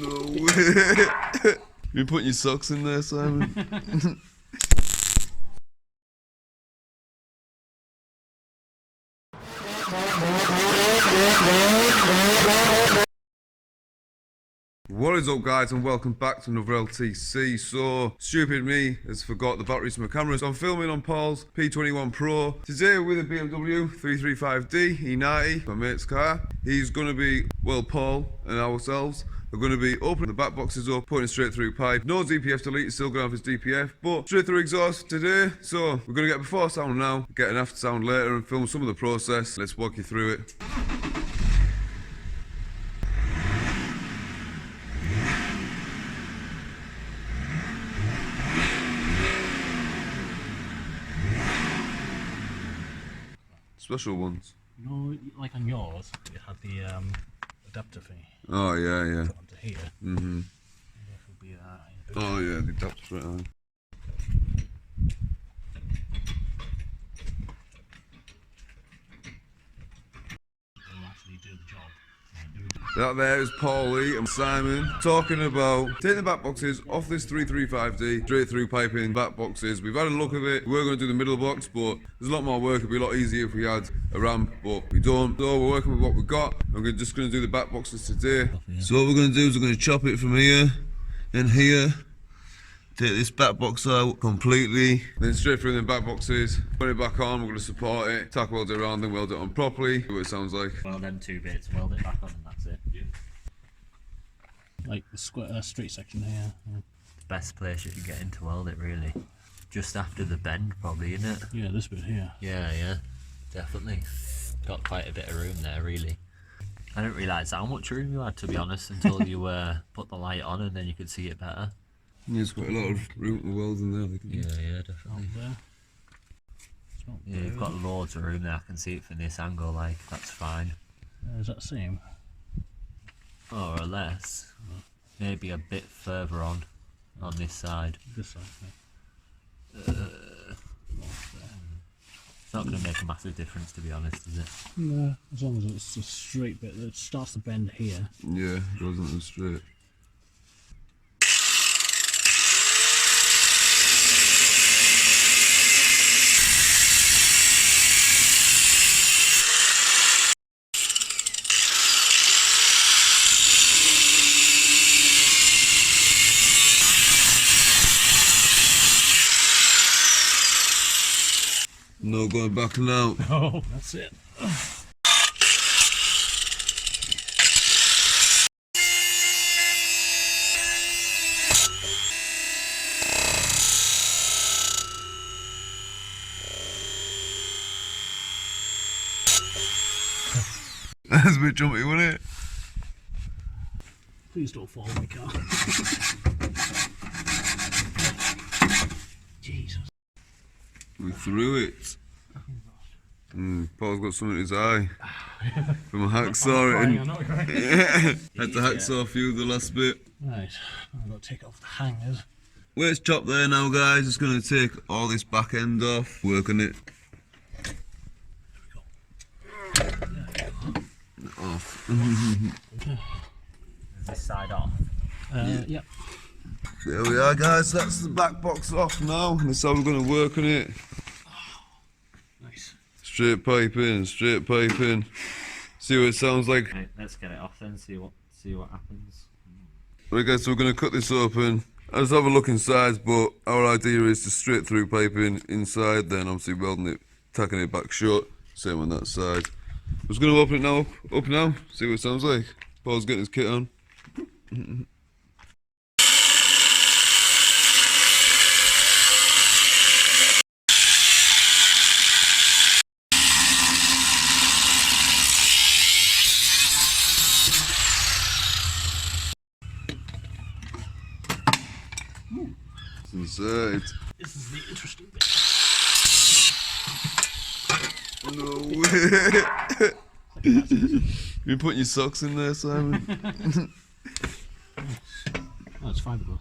No way. You putting your socks in there, Simon? What is up, guys, and welcome back to another LTC. So, stupid me has forgot the batteries to my camera, so I'm filming on Paul's P21 Pro. Today with a Bmw 335D E90, my mate's car. He's going to be, well, Paul and ourselves are going to be opening the back boxes up, putting it straight through pipe. No DPF delete, he's still going to have his DPF, but straight through exhaust today. So, we're going to get before sound now, get an after sound later and film some of the process. Let's walk you through it. Special ones. No, like on yours, it had the adapter thing. Oh yeah, yeah. Put onto here. Mhm. Be that. Oh yeah, the adapter's right on. It'll actually do the job. That there is Paulie and Simon talking about taking the back boxes off this 335D, straight through piping back boxes. We've had a look at it. We're going to do the middle box, but there's a lot more work. It'd be a lot easier if we had a ramp, but we don't. So we're working with what we've got. We're just going to do the back boxes today. So what we're going to do is we're going to chop it from here and here. Take this back box out completely, then straight through the back boxes, put it back on, we're going to support it, tack weld it around, then weld it on properly, see what it sounds like. Well, them two bits, weld it back on and that's it. Yeah. Like the straight section here. Yeah. Best place you could get into weld it, really. Just after the bend, probably, isn't it? Yeah, this bit here. Yeah, definitely. Got quite a bit of room there, really. I didn't realise how much room you had, to be honest, until you put the light on and then you could see it better. There's quite a lot of room to weld in there. Yeah, definitely. Yeah, you've got loads of room there. I can see it from this angle, like, that's fine. Is that the same? More or less. Maybe a bit further on this side. This side, It's not going to make a massive difference, to be honest, is it? No, as long as it's a straight bit that starts to bend here. Yeah, it goes into the straight. No going back now. Oh, that's it. That's a bit jumpy, wasn't it? Please don't fall my car. Jesus. We threw it. Paul's got something in his eye. From a hacksaw. Had to hacksaw through the last bit. Right, I've got to take off the hangers. Well, it's chopped there now, guys. Just going to take all this back end off, work on it. Off. Is this side off? Yep. There we are, guys. That's the back box off now. That's how we're going to work on it. Nice. Straight piping, straight piping. See what it sounds like. Right, let's get it off then. See what happens. Right, guys. So we're going to cut this open. I'll just have a look inside, but our idea is to straight through piping inside, then obviously welding it, tacking it back shut. Same on that side. I'm just going to open it now. Up now. See what it sounds like. Paul's getting his kit on. Inside. This is the interesting bit. No way. You putting your socks in there, Simon? Oh, it's fiberglass.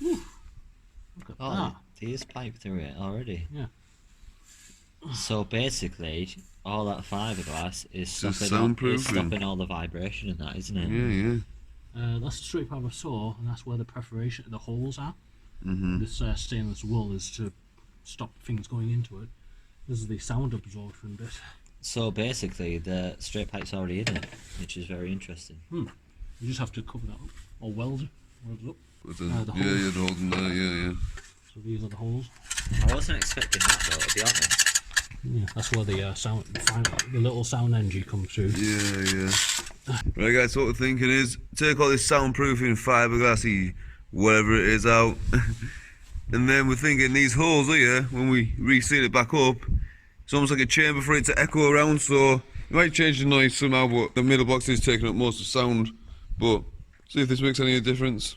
Look at that. There's pipe through it already. Yeah. So basically, all that fiberglass is Just stopping all the vibration and that, isn't it? Yeah, yeah. That's the straight fiber saw, and that's where the perforation, the holes are. Mm-hmm. This stainless wool is to stop things going into it. This is the sound absorption bit. So basically, the straight pipe's already in it, which is very interesting. You just have to cover that up, or weld it up. But then, The yeah, holes. you're holding there, yeah, yeah. So these are the holes. I wasn't expecting that though, to be honest. Yeah, that's where the the little sound energy comes through. Yeah, yeah. Right, guys, what we're thinking is take all this soundproofing fiberglassy, whatever it is, out. And then we're thinking these holes here, when we reseal it back up, it's almost like a chamber for it to echo around, so it might change the noise somehow, but the middle box is taking up most of the sound. But see if this makes any difference.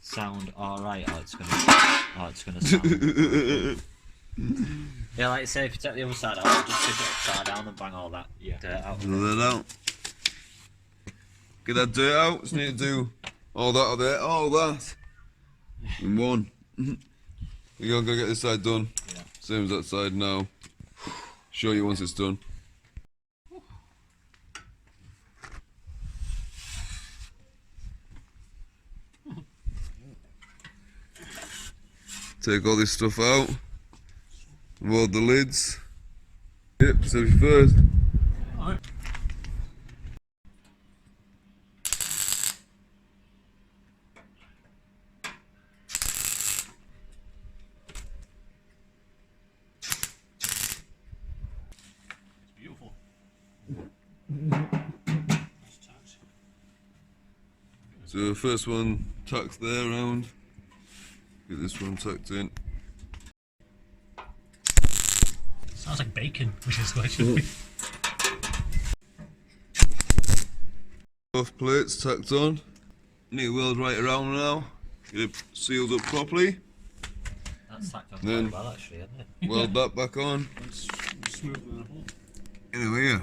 Sound alright, or it's gonna sound. Yeah, like say if you take the other side out, just push it upside down and bang all that dirt out. Get that out. Get that dirt out. Just need to do all that out there, all that in one. We're gonna get this side done. Yeah. Same as that side now. Show you once it's done. Take all this stuff out. Weld the lids. Yep, so first. Alright. Beautiful. So first one tucked there around. Get this one tucked in. Sounds like bacon, which is what it should be. Both plates tucked on. Need to weld right around now. Get it sealed up properly. That's tacked on Then- quite well actually, isn't it? Weld that back on. It's smoother than a hole. Anyway, yeah.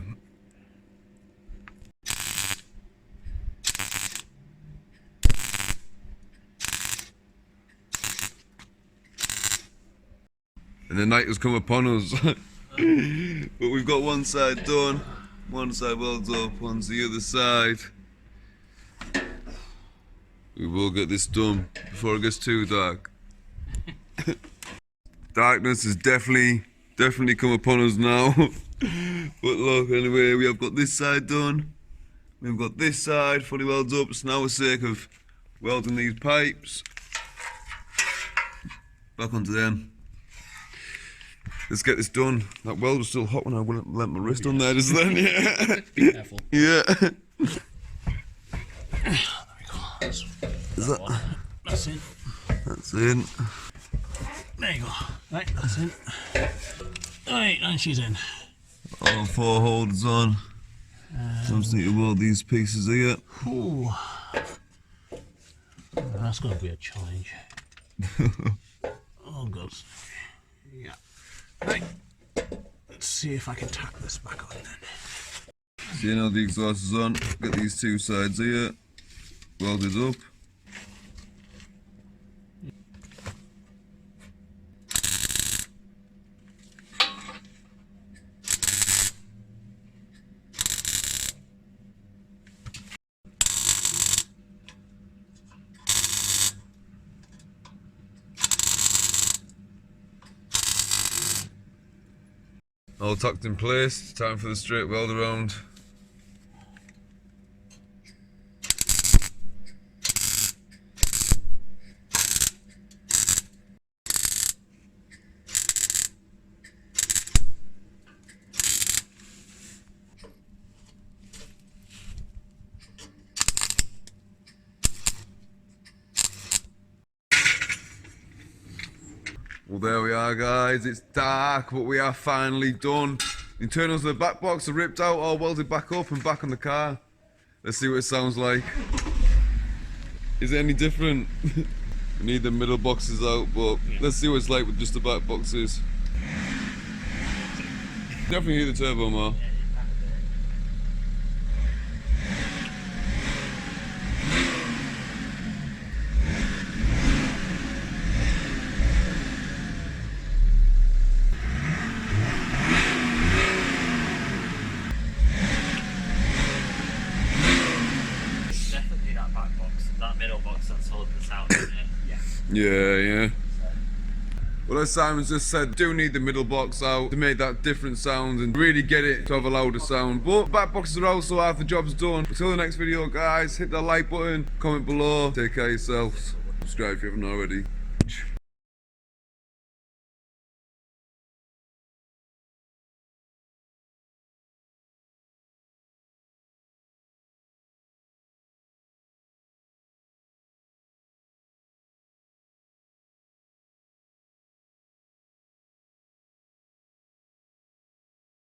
And the night has come upon us. But we've got one side done, one side welded up, one's the other side. We will get this done before it gets too dark. Darkness has definitely come upon us now. But look, anyway, we have got this side done. We've got this side fully welded up. It's now a sake of welding these pipes back onto them. Let's get this done. That weld was still hot when I let my wrist on there just then. Yeah. Be careful. Yeah. There we go. That's in. That's in. There you go. Right, that's in. Right, and she's in. All four holders on. So I just need to weld these pieces here. Ooh. That's going to be a challenge. Oh, God. Yeah. Right. Let's see if I can tack this back on then. See now the exhaust is on. Get these two sides here welded up. All tucked in place, time for the straight weld around. Well, there we are, guys. It's dark, but we are finally done. The internals of the back box are ripped out, all welded back up and back on the car. Let's see what it sounds like. Is it any different? We need the middle boxes out, but let's see what it's like with just the back boxes. Definitely hear the turbo more. Yeah. Well, as Simon's just said, do need the middle box out to make that different sound and really get it to have a louder sound. But back boxes are also half the job's done. Until the next video, guys, hit that like button, comment below, take care of yourselves, subscribe if you haven't already.